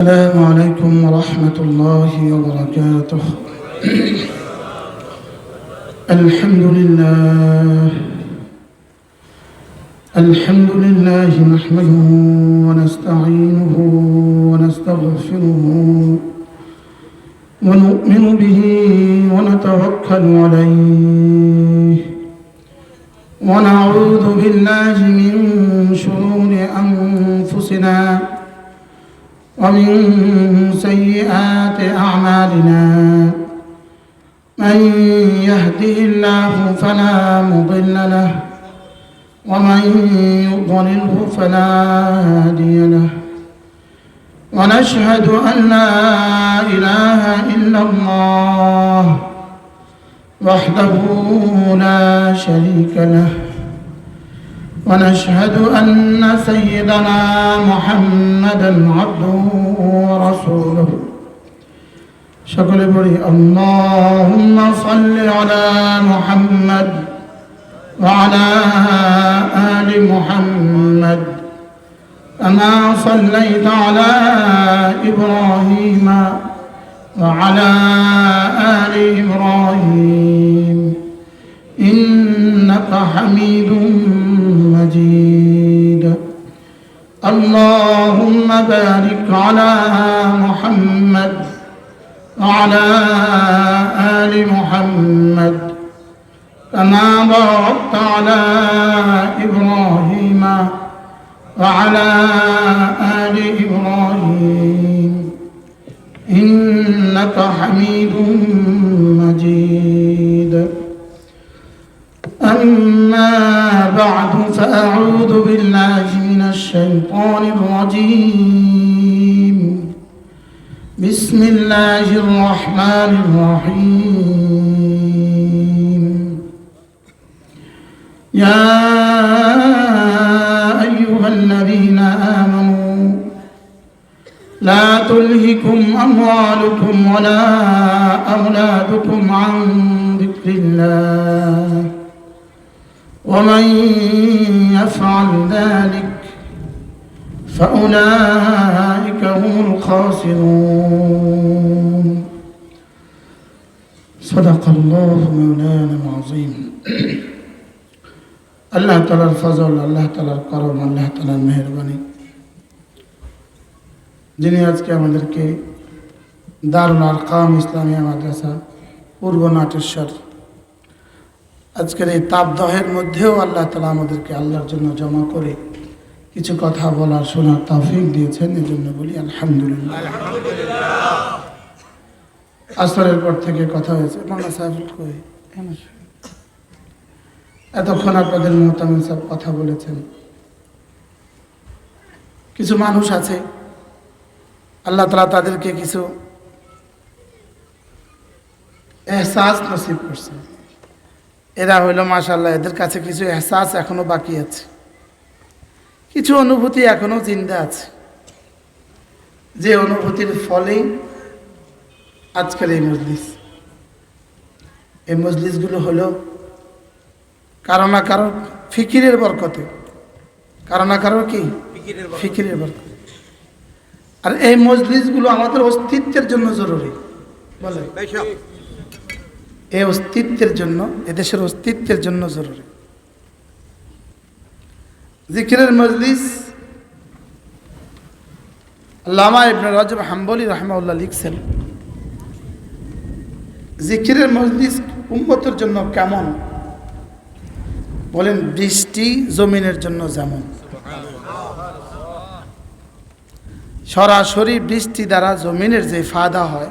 السلام عليكم ورحمة الله وبركاته. الحمد لله نحمده ونستعينه ونستغفره ونؤمن به ونتوكل عليه ونعوذ بالله من شرور أنفسنا ومن سيئات أعمالنا. من يهده الله فلا مضل له ومن يضلله فلا هادي له. ونشهد أن لا إله إلا الله وحده لا شريك له. ونشهد أن سيدنا محمدا عبده ورسوله. شكرا بري اللهم صل على محمد وعلى آل محمد كما صليت على إبراهيم وعلى آل إبراهيم إنك حميد مجيد. اللهم بارك على محمد وعلى آل محمد كما باركت على إبراهيم وعلى آل إبراهيم إنك حميد مجيد. أما بعد فأعوذ بالله من الشيطان الرجيم. بسم الله الرحمن الرحيم. يا أيها الذين آمنوا لا تلهكم أموالكم ولا أولادكم عن ذكر الله ومن يفعل ذلك فأولئك هم الخاسرون. صدق الله مولانا العظيم. আল্লাহ তাআলার ফজল, আল্লাহ তাআলার করম, আল্লাহ তাআলার মেহেরবানি, যিনি আজকে আমাদেরকে দারুল আরকাম ইসলামিয়া মাদ্রাসা পূর্ব নাটেশ্বর আজকের এই তাপদহের মধ্যেও আল্লাহ তাআলা আমাদেরকে আল্লাহর জন্য জমা করে কিছু কথা বলার শোনার তৌফিক দিয়েছেন। এই জন্য বলি আলহামদুলিল্লাহ। আসরের পর থেকে কথা হয়েছে, মাওলানা সাহেব কই এতক্ষণ আপনাদের মোহতামিম সাহেব কথা বলেছেন। কিছু মানুষ আছে আল্লাহ তাআলা তাদেরকে কিছু এহসাস নসিব করছে। এরা হইল মাশাআল্লাহ, এদের কাছে কিছু এহসাস এখনো বাকি আছে, কিছু অনুভূতি এখনো জিন্দা আছে, যে অনুভূতির ফলেই আজকের এই মজলিস। এই মজলিসগুলো হলো কারো না কারো ফিকিরের বরকতে, কারো না কারো কি ফিকিরের বরকতে। আর এই মজলিসগুলো আমাদের অস্তিত্বের জন্য জরুরি। বলে এই অস্তিত্বের জন্য, এদেশের অস্তিত্বের জন্য জরুরি। জিকিরের মজলিস আল্লামা ইবনে রাজব হাম্বলি রাহিমাহুল্লাহ লিখছেন, জিকিরের মজলিস উম্মতের জন্য কেমন? বলেন বৃষ্টি জমিনের জন্য যেমন। সরাসরি বৃষ্টি দ্বারা জমিনের যে ফায়দা হয়,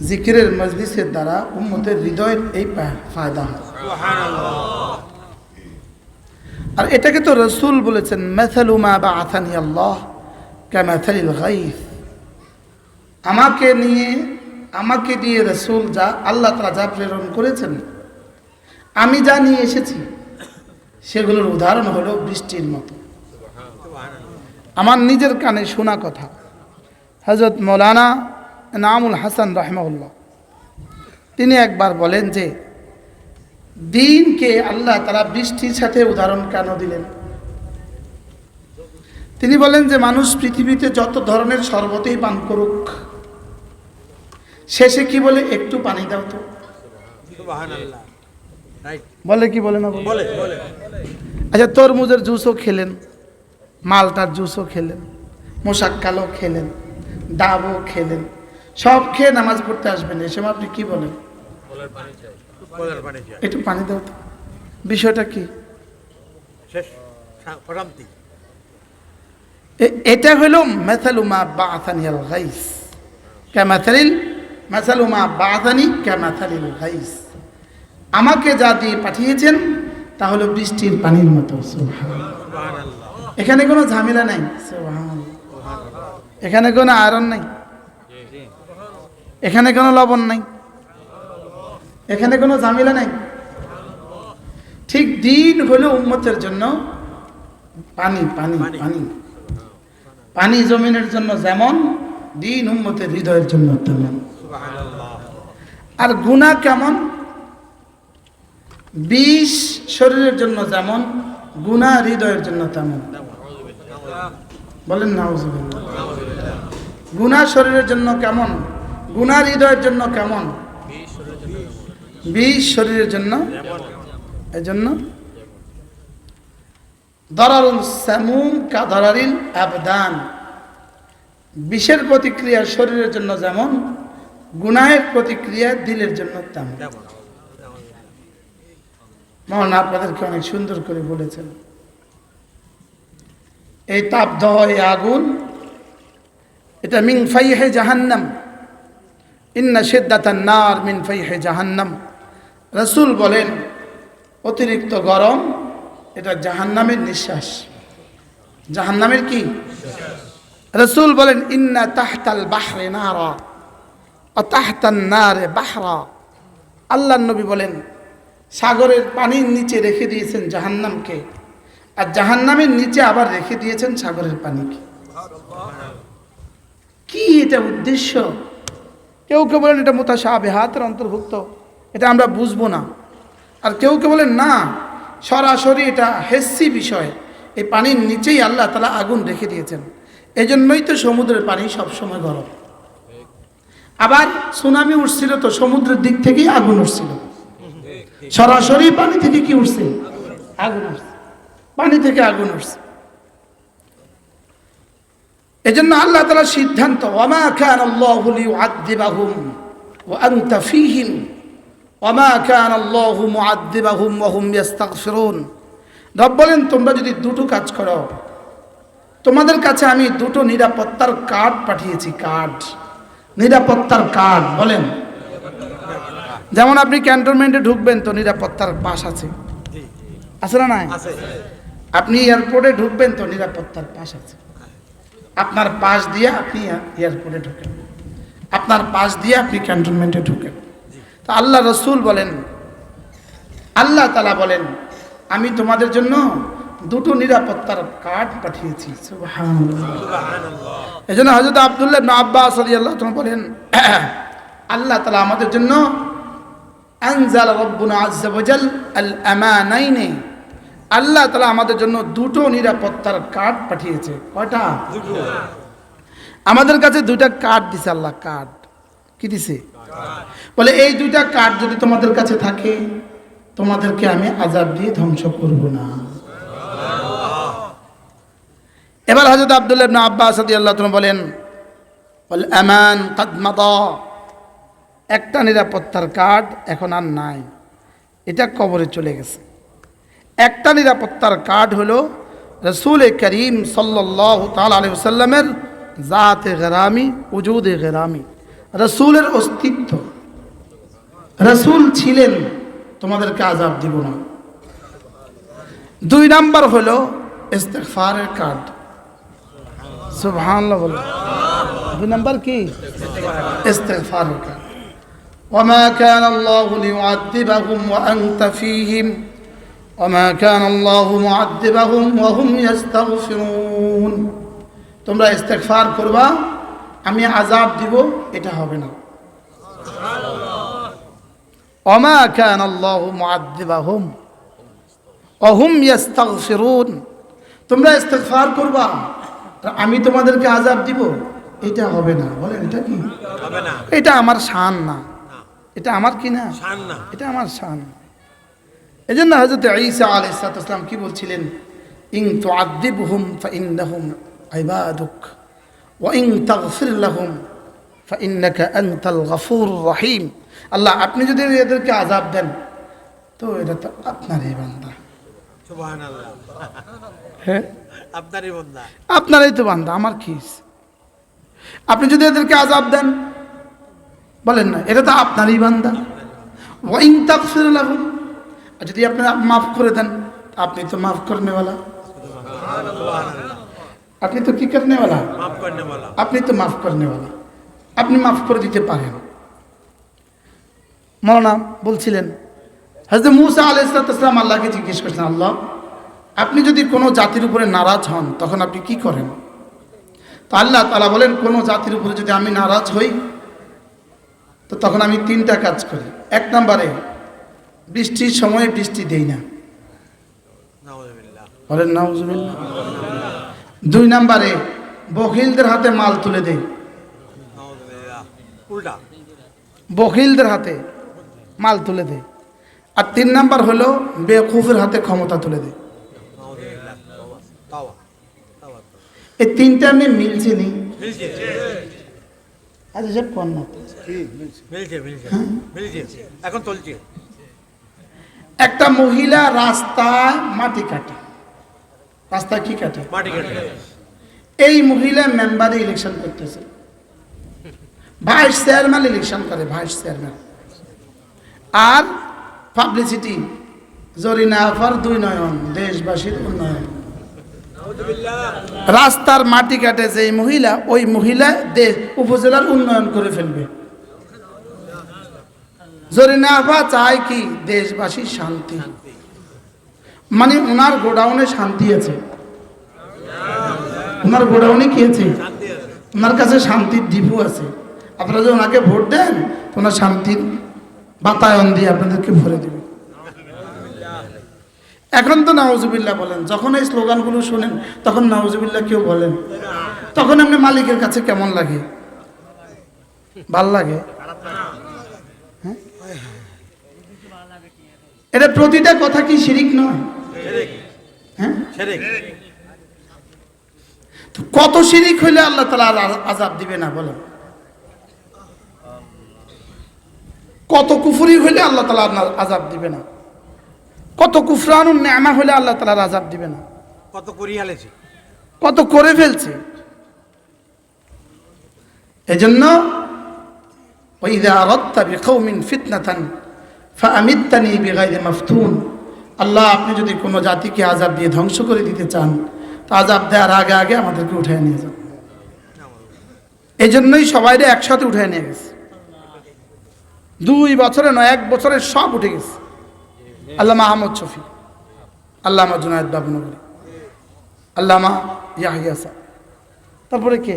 জিকিরের মজলিসের দ্বারা উম্মতের হৃদয়ের এই ফায়দা হয়। আর এটাকে তো রাসূল বলেছেন, মাসালু মা বাআসানি আল্লাহ কামাসালিল গায়থ। আমাকে দিয়ে রাসূল যা আল্লাহ তাআলা যা প্রেরণ করেছেন, আমি যা নিয়ে এসেছি সেগুলোর উদাহরণ হলো বৃষ্টির মতো। আমার নিজের কানে শোনা কথা, হযরত মৌলানা এনামুল হাসান রাহিমাহুল্লাহ তিনি একবার বলেন যে দিনকে আল্লাহ তাআলা বৃষ্টির সাথে উদাহরণ কেন দিলেন? তিনি বলেন যে মানুষ পৃথিবীতে যত ধরনের শরবতই পান করুক, শেষে কি বলে, একটু পানি দাও তো। সুবহানাল্লাহ। রাইট। বলে কি বলে না বলে। আচ্ছা, তরমুজের জুসও খেলেন, মালটার জুসও খেলেন, মোশাক্কালও খেলেন, ডাবও খেলেন, সব খেয়ে নামাজ পড়তে আসবেন, এ সময় আপনি কি বলেন? বলার পানি চাই। একটু পানি দাও তো। বিষয়টা কি? শেষ ফরামতি। এটা হলো মাসালু মা বাআসানিল গাইস মাসালু মা বাআসানি কামাসালিল গাইস। আমাকে যা দিয়ে পাঠিয়েছেন তা হলো বৃষ্টির পানির মতো। সুবহানাল্লাহ। এখানে কোনো ঝামেলা নাই। সুবহানাল্লাহ। এখানে কোনো আয়রন নাই, এখানে কোনো লবণ নাই, এখানে কোনো ঝামেলা নাই। ঠিক দিন হলো উম্মতের জন্য পানি পানি পানি। পানি জমিনের জন্য যেমন, দিন উম্মতের হৃদয়ের জন্য তেমন। আর গুনাহ কেমন? বিষ শরীরের জন্য যেমন, গুনাহ হৃদয়ের জন্য তেমন। বলেন নাউজুবিল্লাহ। গুনাহ শরীরের জন্য কেমন, গুনাহ হৃদয়ের জন্য কেমন? বিষ শরীরের জন্য, এজন্য দরারুল সামুম কা দরারিল আবদান। বিষের প্রতিক্রিয়া শরীরের জন্য যেমন, গুনাহের প্রতিক্রিয়া দিলের জন্য তেমন। মহান আপনাদেরকে অনেক সুন্দর করে বলেছেন। এই তাপদাহ, এই আগুন, এটা মিন ফাইহে জাহান্নাম, ইন্না শিদ্দাতান নার মিন ফাইহে জাহান্নাম। রাসূল বলেন অতিরিক্ত গরম এটা জাহান্নামের নিঃশ্বাস। জাহান্নামের কি? রাসূল বলেন ইন্না তাহতাল বাহরে নারা ওয়া তাহতান নারে বাহরা। আল্লাহর নবী বলেন সাগরের পানির নিচে রেখে দিয়েছেন জাহান্নামকে, আর জাহান্নামের নিচে আবার রেখে দিয়েছেন সাগরের পানিকে। কি এটা উদ্দেশ্য? কেউ কেউ বলেন এটা মুতাশাবিহাতের অন্তর্ভুক্ত, এটা আমরা বুঝবো না। আর কেউ কেউ বলেন না, সরাসরি এটা হেসি বিষয়, এই পানির নিচেই আল্লাহ তাআলা আগুন রেখে দিয়েছেন। এজন্যই তো সমুদ্রের পানি সবসময় গরম। আবার সুনামি উঠছিল তো সমুদ্রের দিক থেকেই আগুন উঠছিল, সরাসরি পানি থেকে কি উঠছে? আগুন উঠছে, পানি থেকে আগুন উঠছে। এজন্য আল্লাহ তাআলার সিদ্ধান্ত, ওয়ামা কানাল্লাহু লিয়ুআযযিবাহুম ওয়া আনতা ফীহিম ওয়ামা কানাল্লাহু মুআযযিবাহুম ওয়া হুম ইস্তাগফিরুন। রব বলেন তোমরা যদি দুটো কাজ করো, তোমাদের কাছে আমি দুটো নিরাপত্তার কার্ড পাঠিয়েছি। কার্ড, নিরাপত্তার কার্ড। বলেন, যেমন আপনি ক্যান্টনমেন্টে ঢুকবেন তো নিরাপত্তার পাস আছে, আছে না নাই? আপনি এয়ারপোর্টে ঢুকবেন তো নিরাপত্তার পাস আছে। আপনার পাস দিয়ে আপনি এয়ারপোর্টে ঢুকেন, আপনার পাস দিয়ে আপনি ক্যান্টনমেন্টে ঢুকেন। তো আল্লাহ রসুল বলেন, আল্লাহ তাআলা বলেন আমি তোমাদের জন্য দুটো নিরাপত্তার কার্ড পাঠিয়েছি। সুবহানাল্লাহ। এজন্য হযরত আব্দুল্লাহ ইবনে আব্বাস রাদিয়াল্লাহু তাআলা বলেন আল্লাহ তাআলা আমাদের জন্য আনজালা রাব্বুনা আযজা ওয়া জাল আল আমানাইনি। আল্লাহ তাআলা আমাদের জন্য দুটো নিরাপত্তার কার্ড পাঠিয়েছে। কয়টা? দুটো। আমাদের কাছে দুইটা কার্ড দিছে আল্লাহ। কার্ড কি দিছে? বলে এই দুইটা কার্ড যদি তোমাদের কাছে থাকে তোমাদেরকে আমি আযাব দিয়ে ধ্বংস করব না। এবার হযরত আব্দুল্লাহ ইবনে আব্বাস রাদিয়াল্লাহু তাআলা বলেন ওয়াল আমান কাদ মাদা। একটা নিরাপত্তার কার্ড এখন আর নাই, এটা কবরে চলে গেছে। একটা নিরাপত্তার কার্ড হলো রাসূল করিম সাল্লাল্লাহু তাআলা আলাইহি ওয়াসাল্লামের জাতে গরামি, উজুদে গরামি, রাসূলের অস্তিত্ব। রাসূল ছিলেন, তোমাদেরকে আযাব দিব না। দুই নাম্বার হলো ইস্তিগফারের কার্ড। সুবহানাল্লাহ বলো। দুই নাম্বার কি? ইস্তিগফারের কার্ড। ওয়ামা কানা আল্লাহু লিয়ুআযযিবাহুম ওয়া আনতা ফীহিম ওয়ামা কানা আল্লাহু মুআযযিবাহুম ওয়া হুম ইস্তাগফিরুন। তোমরা ইস্তিগফার করবা, আমি আযাব দিব, এটা হবে না। ওয়ামা কানা আল্লাহু মুআযযিবাহুম ওয়া হুম ইস্তাগফিরুন। তোমরা ইস্তিগফার করবা, আর আমি তোমাদেরকে আযাব দিব, এটা হবে না। বলেন এটা কি? হবে না। এটা আমার শান না, না, এটা আমার কি না, শান না। এটা আমার শান। এই জন্য হযরত ঈসা আলাইহিস সালাম কি বলছিলেন? ইন তুআযিবহুম ফাইন্নাহুম ইবাদুক ওয়া ইন তাগফির লাহুম ফাইন্নাকা আনতাল গফুরুর রহিম। আল্লাহ, আপনি যদি এদেরকে আযাব দেন তো এটা তো আপনারই বান্দা। সুবহানাল্লাহ। হ্যাঁ, আপনারই বান্দা। আপনারই তো বান্দা, আমার কি? আপনি যদি এদেরকে আযাব দেন, বলেন না এটা তো আপনারই বান্দা। ওয়া ইন তাগফির লাহুম, আর যদি আপনি মাফ করে দেন, আপনি তো মাফ করনেওয়ালা, সুবহানাল্লাহ। আপনি তো কি করনেওয়ালা, মাফ করনে वाला। আপনি তো মাফ করনেওয়ালা, আপনি মাফ করে দিতে পারেন। মৌলানা বলছিলেন হযরত মূসা আলাইহিস সালাম আল্লাহকে জিজ্ঞেস করেছেন, আল্লাহ, আপনি যদি কোনো জাতির উপরে নারাজ হন তখন আপনি কি করেন? তো আল্লাহ তাআলা বলেন, কোনো জাতির উপরে যদি আমি নারাজ হই তো তখন আমি তিনটা কাজ করি। এক নম্বরে, বৃষ্টির সময় বৃষ্টি দেই না। নাউযুবিল্লাহ। বলেন নাউযুবিল্লাহ। দুই নম্বরে, বখিলদের হাতে মাল তুলে দেই। নাউযুবিল্লাহ। উল্টা। বখিলদের হাতে মাল তুলে দেয়। আর তিন নাম্বার হলো বেকুফের হাতে ক্ষমতা তুলে দেয়। নাউযুবিল্লাহ। তাওবা। তাওবা। এই তিনটা আমি মিলছে নি। মিলছে। আচ্ছা সব কোন না, মিলছে। মিলছে। এখন চলছে। একটা মহিলা রাস্তায় মাটি কাটে। রাস্তায় কি কাটে? মাটি কেটে। এই মহিলা মেম্বারে ইলেকশন করতেছে, ভাইস চেয়ারম্যান ইলেকশন করে, ভাইস চেয়ারম্যান। আর পাবলিসিটি, জরিনা আফার 2 নয়ন, দেশবাসীর উন্নয়ন। রাস্তার মাটি কাটে যে মহিলা, ওই মহিলা দেশ উপজেলার উন্নয়ন করে ফেলবে। জরিনা আফা চায় কি? দেশবাসীর শান্তি। মানে ওনার গোডাউনে শান্তি আছে, ওনার গোডাউনে কি আছে? ওনার কাছে শান্তির ডিপু আছে। আপনারা যে ওনাকে ভোট দেন, তো ওনার শান্তির বাতায়ন দিয়ে আপনাদেরকে ভরে দেবে। এখন তো নাউজুবিল্লাহ বলেন, যখন এই স্লোগানগুলো শুনেন তখন নাউজুবিল্লাহ কেউ বলেন, তখন এমনি মালিকের কাছে কেমন লাগে? ভাল লাগে? হ্যাঁ? এটা প্রতিটা কথা কি শিরিক নয়? শিরিক। হ্যাঁ, শিরিক। তো কত শিরিক হইলে আল্লাহ তাআলা আযাব দিবে না বলেন? কত কুফরি হইলে আল্লাহ তাআলা আযাব দিবে না? কত কুফরানুন নি'মা হইলে আল্লাহ তাআলা আযাব দিবে না? কত করি হালেছে। কত করে ফেলছে। এজন্য ওয়াইযা আরাদতা বিকওমিন ফিতনাতান ফাআমিতনি বিগাইরি মাফতুন, আল্লাহ, আপনি যদি কোনো জাতিকে আযাব দিয়ে ধ্বংস করে দিতে চান, তো আযাব দেওয়ার আগে আগে আমাদেরকে উঠায় নিয়ে যান। এই জন্যই সবাইরে একসাথে উঠায় নিয়ে গেছে। 2 বছরে নয়, 1 বছরে সব উঠে গেছে। আল্লামা আহমদ শফি, আল্লামা জুনায়েদ বাবনগরী, আল্লামা ইয়াহিয়া সাহেব, তারপরে কে?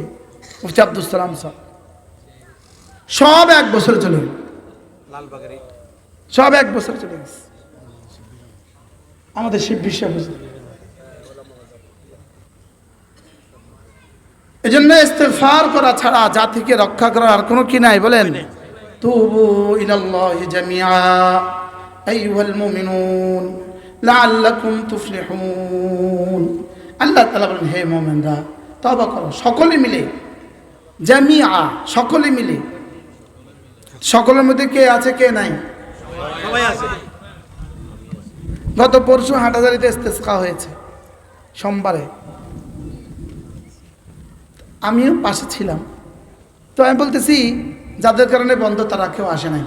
মুফতি আব্দুল সালাম সাহেব, সব 1 বছরে চলে গেল। লালবাগের সব 1 বছর চলে গেছে। আমাদের শিব বিশ্বাস। এই জন্য ইস্তেগফার করা ছাড়া জাতিকে রক্ষা করার আর কোনো কি নাই বলেন? তুবু ইলাল্লাহি জামিআ আইয়ুহাল মুমিনুন লাআল্লাকুম তুফলিহুন। আল্লাহ তাআলা বলেন, হে মুমিনরা, তওবা করো সকলে মিলে। জামিআ, সকলে মিলে। সকলের মধ্যে কে আছে কে নাই? সবাই আছে। গত পরশু হাটাজারিতে ইস্তেসকা হয়েছে সোমবারে, আমিও পাশে ছিলাম। তো আমি বলতেছি, যাদের কারণে বন্ধ তারা কেউ আসে নাই,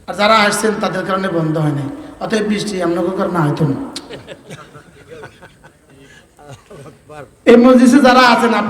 আর যারা আসছেন তাদের কারণে বন্ধ হয় নাই। অতএব বৃষ্টি আপনাদের কারণে হয়তো না। এই মসজিদে যারা আছেন